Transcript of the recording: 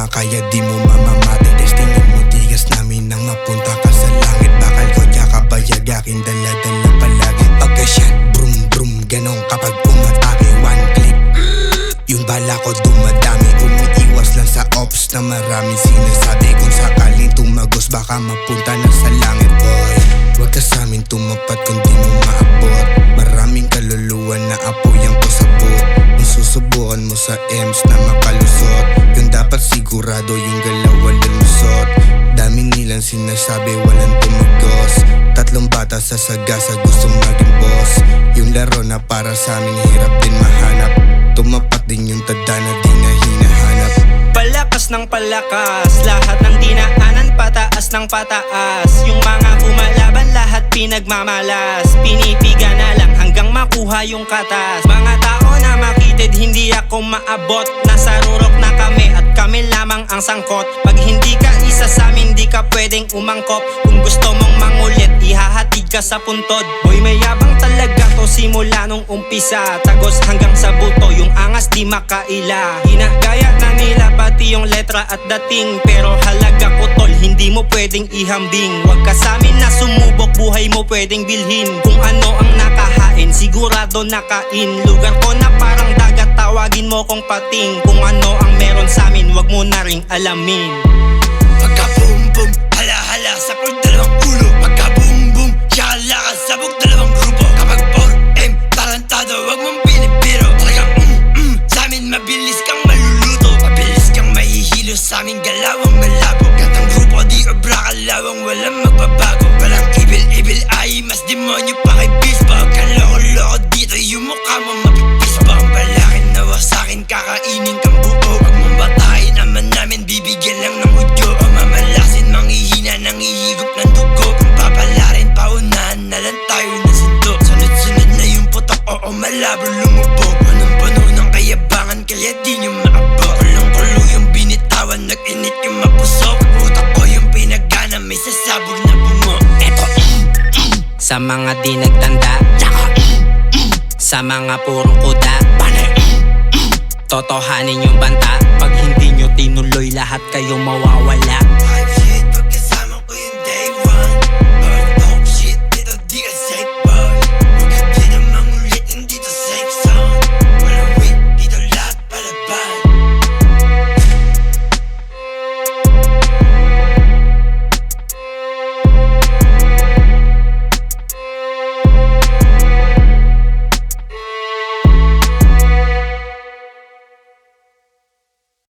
kaya di mo mamamati. Tingin mo tigas namin nang mapunta ka sa langit. Bakal ko diya ka bayag aking dala-dala palagi. Pagkasyan, brum brum, ganong kapag umatake. One click, yung bala ko dumadami. Umiiwas lang sa ops na marami sinasabi. Kung sakaling tumagos baka mapunta na sa langit. Boy, wag ka sa amin tumapat kung di mo maabot. Maraming kaluluwa na apoy ang kusabot. Kung susubukan mo sa M's na makalusot, yung dapat sigurado yung galaw walang lusot. Daming nilang sinasabi walang tumagos. Tatlong bata sa sagasa gusto maging boss. Yung laro na para sa amin hirap din mahanap. Tumapat din yung tada na di na hinahanap. Palakas ng palakas, lahat ng dinaanan pataas ng pataas. Yung mga kumalaban lahat pinagmamalas. Pinipiga na lang hanggang makuha yung katas. Mga tao na makitid hindi ako maabot. Nasa rurok na kami at kami lamang ang sangkot. Pag hindi ka isa sa amin di ka pwedeng umangkop. Kung gusto mong mangulit ihahatid ka sa puntod. Boy mayabang talaga to simula nung umpisa. Tagos hanggang sa buto yung angas di makaila. Ginagaya na nila pati yung letra at dating. Pero halaga ko tol hindi mo pwedeng ihambing. Wag ka sa amin na sumubok buhay mo pwedeng bilhin. Kung ano ang nakahain sigurado nakain. Lugar ko na parang dagat tawagin mo kong pating. Kung ano ang meron sa amin wag mo na ring alamin. Pagka boom boom, hala hala, sakot dalawang ulo. Pagka boom boom, shala ka, sabog dalawang grupo. Kapag 4M, tarantado, wag mong binibiro. Talagang sa amin mabilis kang maluluto. Mabilis kang mahihilo, sa amin galawang malabo. Gantang grupo, di obra kalawang walang magbabago. Walang ibil-ibil ay mas demonyo pa kay Bispo. Pagka loko-loko dito, yung mukha mo mapipispo. Ang balakin nawa sa'kin, kakainin kang buo. Wag mong batayin naman namin, bibigyan lang ng hudyo. O mamalasin, manghihina, nangihigop ng dugo. Kung papalarin, paunahan na lang tayo ng sundo. Sunod-sunod na yung putok, oo malabo lumubog. Punong-puno ng kayabangan, kaya di nyo maabot. Kulong-kulo yung binitawan, nag-init yung mapusok. Utak ko yung pinagana, may sasabog na bungo. Eto, Sa mga di nagtanda, sa mga purong kuda, totohanin yung banta.